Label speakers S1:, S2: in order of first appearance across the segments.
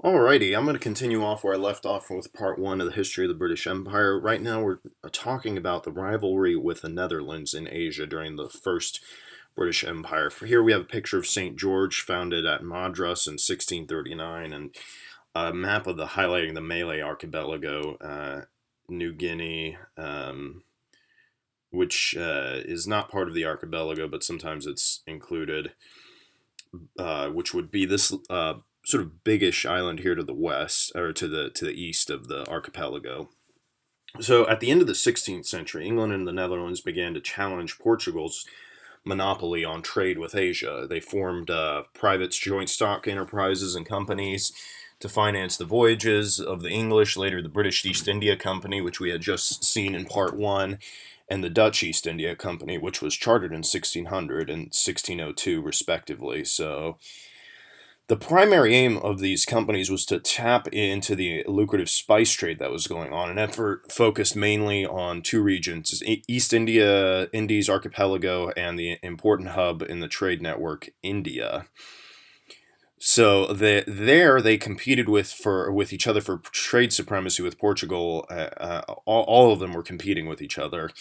S1: Alrighty, I'm going to continue off where I left off with part one of the history of the British Empire. Right now, we're talking about the rivalry with the Netherlands in Asia during the First British Empire. For here, we have a picture of St. George, founded at Madras in 1639, and a map of the highlighting the Malay Archipelago, New Guinea, which is not part of the archipelago, but sometimes it's included, which would be this sort of biggish island here to the west or to the east of the archipelago. So at the end of the 16th century, England and the Netherlands began to challenge Portugal's monopoly on trade with Asia. They formed private joint stock enterprises and companies to finance the voyages of the English, later the British East India Company, which we had just seen in part one, and the Dutch East India Company, which was chartered in 1600 and 1602, respectively. So the primary aim of these companies was to tap into the lucrative spice trade that was going on, an effort focused mainly on two regions, East Indies archipelago, and the important hub in the trade network, India. So there they competed with each other for trade supremacy with Portugal. All of them were competing with each other.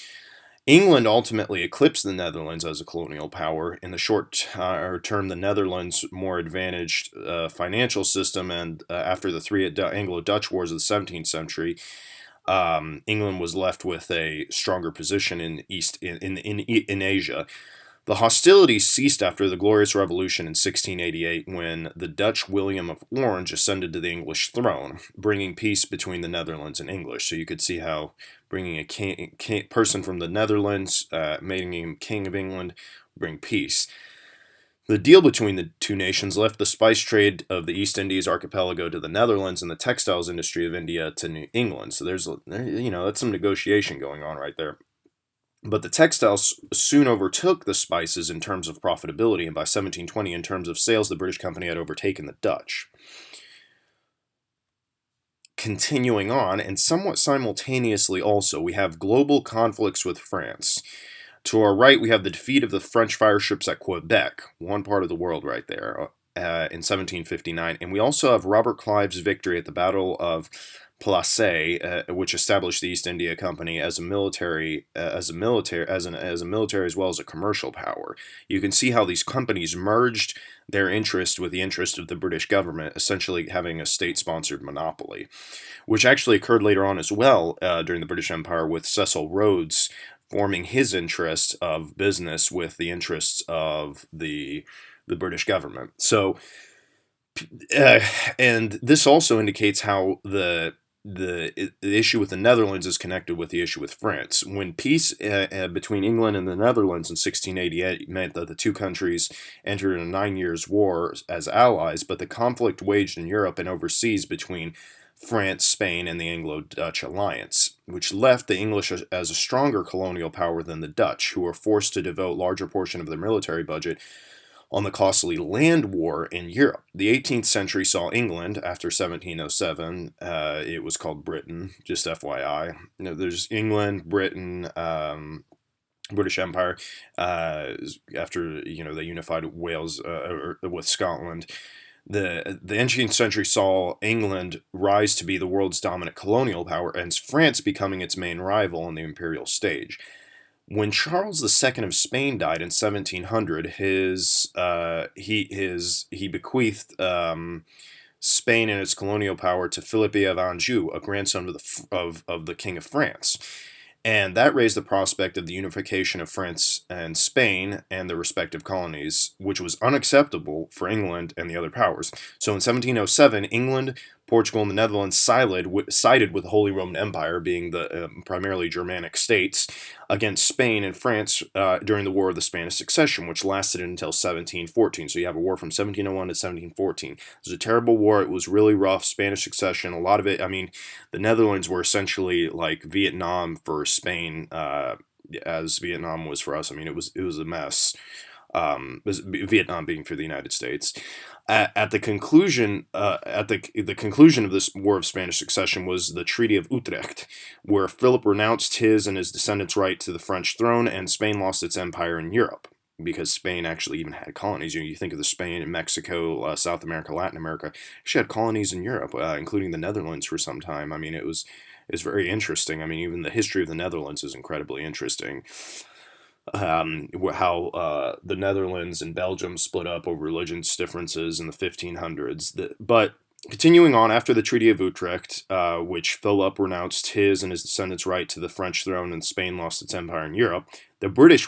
S1: England ultimately eclipsed the Netherlands as a colonial power. In the short term, the Netherlands' more advantaged financial system, and after the three Anglo-Dutch wars of the 17th century, England was left with a stronger position in Asia. The hostilities ceased after the Glorious Revolution in 1688 when the Dutch William of Orange ascended to the English throne, bringing peace between the Netherlands and English. So you could see how bringing a person from the Netherlands, making him King of England, bring peace. The deal between the two nations left the spice trade of the East Indies archipelago to the Netherlands and the textiles industry of India to New England. So that's some negotiation going on right there. But the textiles soon overtook the spices in terms of profitability, and by 1720, in terms of sales, the British company had overtaken the Dutch. Continuing on, and somewhat simultaneously also, we have global conflicts with France. To our right, we have the defeat of the French fireships at Quebec, one part of the world right there, in 1759. And we also have Robert Clive's victory at the Battle of Plassey, which established the East India Company as a military, as a military as well as a commercial power. You can see how these companies merged their interest with the interest of the British government, essentially having a state-sponsored monopoly, which actually occurred later on as well during the British Empire with Cecil Rhodes forming his interest of business with the interests of the British government. So, uh, and this also indicates how the issue with the Netherlands is connected with the issue with France. When peace between England and the Netherlands in 1688 meant that the two countries entered a 9 years war as allies, but the conflict waged in Europe and overseas between France, Spain, and the Anglo-Dutch alliance, which left the English as a stronger colonial power than the Dutch, who were forced to devote larger portion of their military budget on the costly land war in Europe. The 18th century saw England, after 1707, it was called Britain, just FYI. There's England, Britain, British Empire, after they unified Wales with Scotland. The 18th century saw England rise to be the world's dominant colonial power, and France becoming its main rival on the imperial stage. When Charles II of Spain died in 1700, he bequeathed Spain and its colonial power to Philippe of Anjou, a grandson of the King of France. And that raised the prospect of the unification of France and Spain and their respective colonies, which was unacceptable for England and the other powers. So in 1707, England, Portugal, and the Netherlands sided with the Holy Roman Empire, being the primarily Germanic states, against Spain and France during the War of the Spanish Succession, which lasted until 1714. So you have a war from 1701 to 1714. It was a terrible war. It was really rough. Spanish Succession, a lot of it, the Netherlands were essentially like Vietnam for Spain, as Vietnam was for us. It was a mess. Vietnam being for the United States. At the conclusion of this War of Spanish Succession was the Treaty of Utrecht, where Philip renounced his and his descendants' right to the French throne, and Spain lost its empire in Europe. because Spain actually even had colonies. You think of the Spain, Mexico, South America, Latin America. She had colonies in Europe, including the Netherlands for some time. I mean, it's very interesting. I mean, even the history of the Netherlands is incredibly interesting. How the Netherlands and Belgium split up over religious differences in the 1500s. But continuing on after the Treaty of Utrecht, which Philip renounced his and his descendants' right to the French throne, and Spain lost its empire in Europe, the British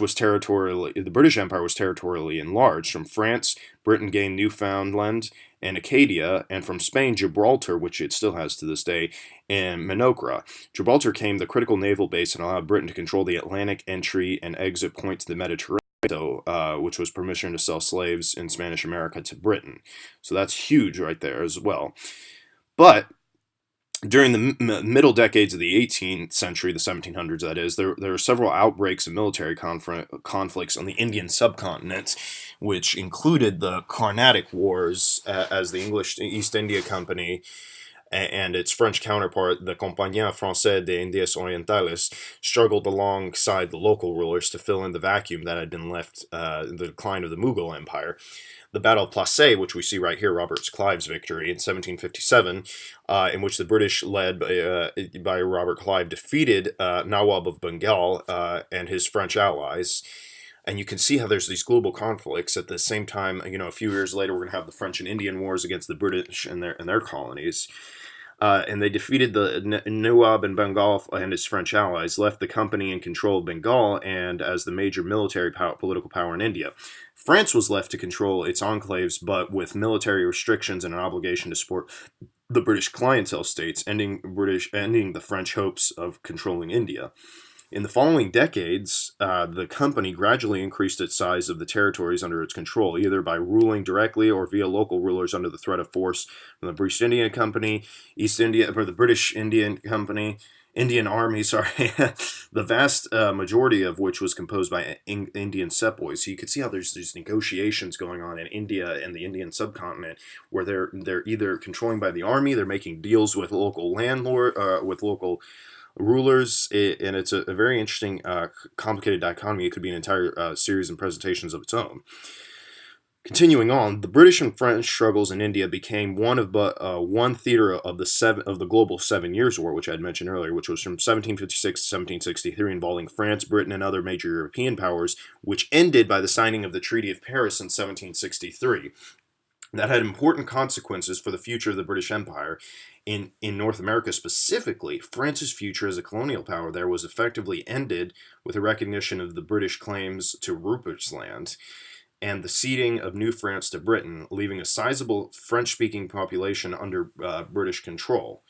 S1: Empire was territorially enlarged. From France, Britain gained Newfoundland and Acadia, and from Spain, Gibraltar, which it still has to this day, and Minocqua. Gibraltar became the critical naval base and allowed Britain to control the Atlantic entry and exit point to the Mediterranean, which was permission to sell slaves in Spanish America to Britain. So that's huge right there as well. But during the middle decades of the 18th century, the 1700s that is, there were several outbreaks of military conflicts on the Indian subcontinent, which included the Carnatic Wars, as the English East India Company and its French counterpart, the Compagnie Française des Indes Orientales, struggled alongside the local rulers to fill in the vacuum that had been left in the decline of the Mughal Empire. The Battle of Plassey, which we see right here, Robert Clive's victory in 1757, in which the British, led by Robert Clive, defeated Nawab of Bengal and his French allies. And you can see how there's these global conflicts. At the same time, a few years later, we're going to have the French and Indian Wars against the British and their colonies. And they defeated the Nawab in Bengal and his French allies, left the company in control of Bengal and as the major military political power in India. France was left to control its enclaves, but with military restrictions and an obligation to support the British clientele states, ending the French hopes of controlling India. In the following decades, the company gradually increased its size of the territories under its control, either by ruling directly or via local rulers under the threat of force from the British Indian Company, the British Indian Company, Indian Army, sorry, the vast majority of which was composed by Indian sepoys. So you can see how there's these negotiations going on in India and the Indian subcontinent, where they're either controlling by the army, they're making deals with local with local rulers, and it's a very interesting, complicated dichotomy. It could be an entire series and presentations of its own. Continuing on, the British and French struggles in India became one of but one theater of the global 7 Years' War, which I had mentioned earlier, which was from 1756 to 1763, involving France, Britain, and other major European powers, which ended by the signing of the Treaty of Paris in 1763. That had important consequences for the future of the British Empire. In North America specifically, France's future as a colonial power there was effectively ended with a recognition of the British claims to Rupert's Land and the ceding of New France to Britain, leaving a sizable French-speaking population under British control,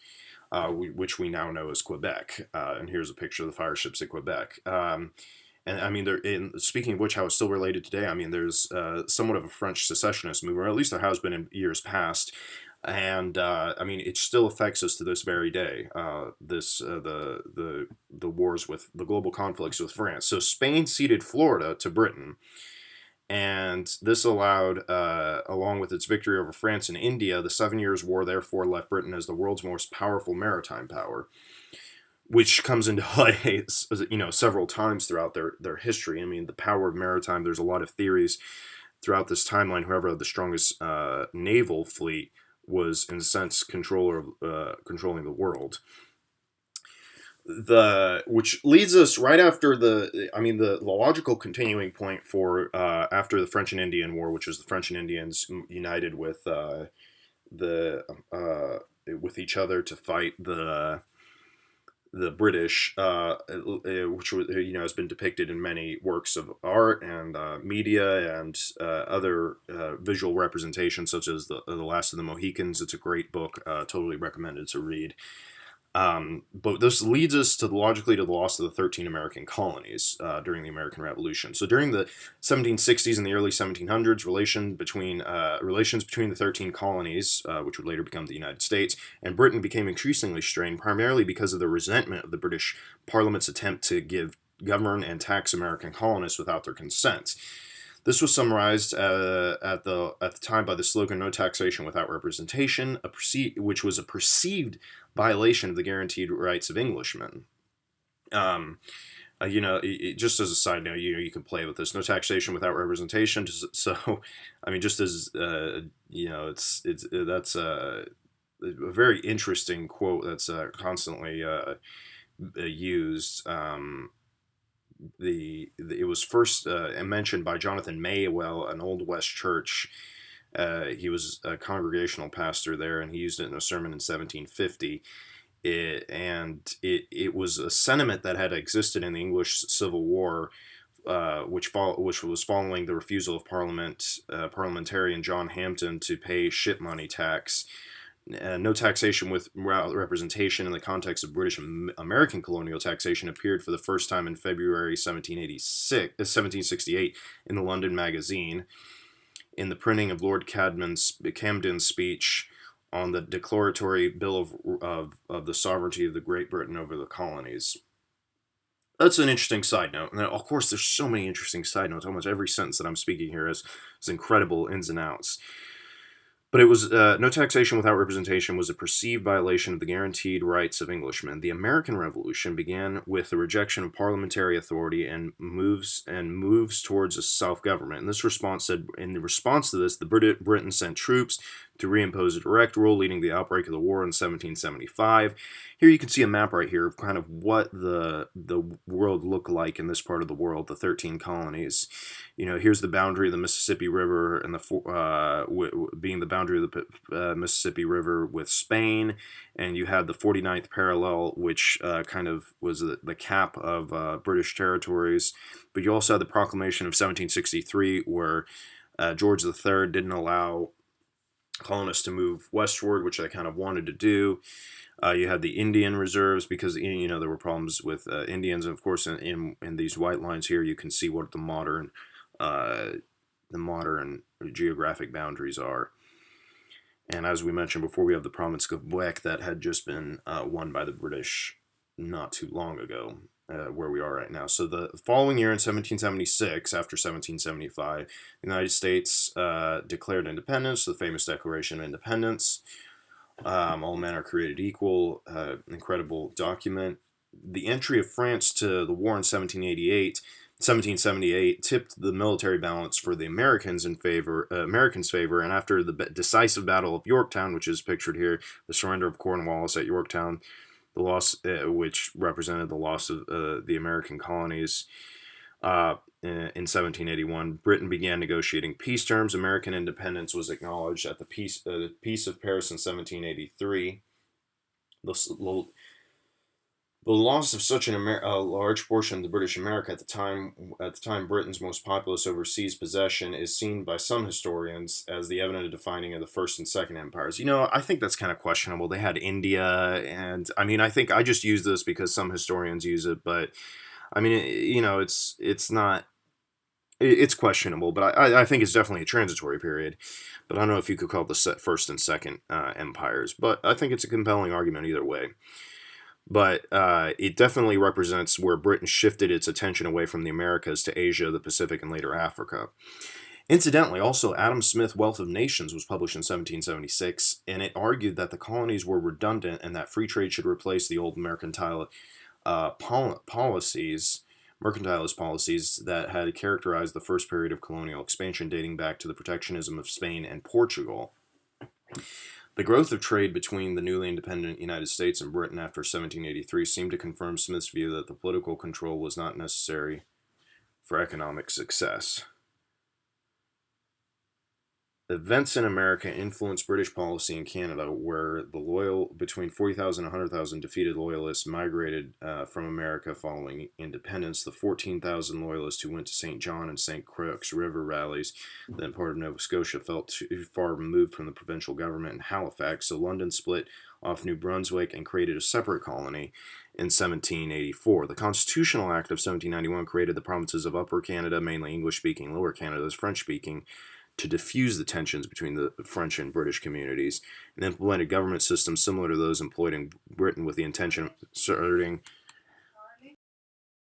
S1: which we now know as Quebec. And here's a picture of the fire ships at Quebec. And I mean, speaking of which, how it's still related today, I mean, there's somewhat of a French secessionist movement, or at least there has been in years past. And I mean, it still affects us to this very day. The wars with the global conflicts with France. So Spain ceded Florida to Britain, and this allowed, along with its victory over France and India, the 7 Years' War therefore left Britain as the world's most powerful maritime power, which comes into play, several times throughout their history. I mean, the power of maritime, there's a lot of theories throughout this timeline. Whoever had the strongest naval fleet was, in a sense, controlling the world. Which leads us right after the logical continuing point for after the French and Indian War, which was the French and Indians united with with each other to fight the British, which has been depicted in many works of art and media and other visual representations, such as the Last of the Mohicans. It's a great book, totally recommended to read. But this leads us logically to the loss of the 13 American colonies during the American Revolution. So during the 1760s and the early 1700s, relations between the 13 colonies, which would later become the United States, and Britain became increasingly strained, primarily because of the resentment of the British Parliament's attempt to govern and tax American colonists without their consent. This was summarized at the time by the slogan "No taxation without representation," which was a perceived violation of the guaranteed rights of Englishmen. just as a side note, you can play with this. No taxation without representation. So, I mean, just as it's that's a very interesting quote that's constantly used. It was first mentioned by Jonathan Maywell, an Old West church. He was a congregational pastor there, and he used it in a sermon in 1750. It was a sentiment that had existed in the English Civil War, which was following the refusal of parliamentarian John Hampden to pay ship money tax. No taxation without representation in the context of British American colonial taxation appeared for the first time in February 1768 in the London Magazine, in the printing of Lord Camden's speech on the declaratory bill of the sovereignty of the Great Britain over the colonies. That's an interesting side note. And of course, there's so many interesting side notes. Almost every sentence that I'm speaking here has incredible ins and outs. But it was no taxation without representation was a perceived violation of the guaranteed rights of Englishmen. The American Revolution began with the rejection of parliamentary authority and moves towards a self-government. In response to this, Britain sent troops to reimpose a direct rule, leading to the outbreak of the war in 1775. Here you can see a map right here of kind of what the world looked like in this part of the world, the 13 colonies. Here's the boundary of the Mississippi River, and being the boundary of the Mississippi River with Spain, and you had the 49th parallel, which kind of was the cap of British territories. But you also had the Proclamation of 1763, where George III didn't allow colonists to move westward, which they kind of wanted to do. You had the Indian reserves because there were problems with Indians, and of course in these white lines here you can see what the modern geographic boundaries are. And as we mentioned before, we have the province of Quebec that had just been won by the British not too long ago, where we are right now. So the following year in 1776, after 1775, the United States declared independence, the famous Declaration of Independence. All men are created equal, incredible document. The entry of France to the war in 1778 tipped the military balance for the Americans' favor, and after the decisive Battle of Yorktown, which is pictured here, the surrender of Cornwallis at Yorktown, the loss, which represented the loss of the American colonies, in 1781, Britain began negotiating peace terms. American independence was acknowledged at the Peace of Paris in 1783. The loss of such a large portion of the British America at the time Britain's most populous overseas possession, is seen by some historians as the evident defining of the First and Second Empires. I think that's kind of questionable. They had India, and I think I just use this because some historians use it, but it's not. It's questionable, but I think it's definitely a transitory period. But I don't know if you could call it the First and Second Empires. But I think it's a compelling argument either way. But it definitely represents where Britain shifted its attention away from the Americas to Asia, the Pacific, and later Africa. Incidentally, also, Adam Smith's Wealth of Nations was published in 1776, and it argued that the colonies were redundant and that free trade should replace the old mercantilist policies that had characterized the first period of colonial expansion, dating back to the protectionism of Spain and Portugal. The growth of trade between the newly independent United States and Britain after 1783 seemed to confirm Smith's view that the political control was not necessary for economic success. Events in America influenced British policy in Canada, where between 40,000 and 100,000 defeated loyalists migrated from America following independence. The 14,000 loyalists who went to St. John and St. Croix River rallies, then part of Nova Scotia, felt too far removed from the provincial government in Halifax, so London split off New Brunswick and created a separate colony in 1784. The Constitutional Act of 1791 created the provinces of Upper Canada, mainly English-speaking, Lower Canada as French-speaking, to diffuse the tensions between the French and British communities, and implemented government systems similar to those employed in Britain with the intention of asserting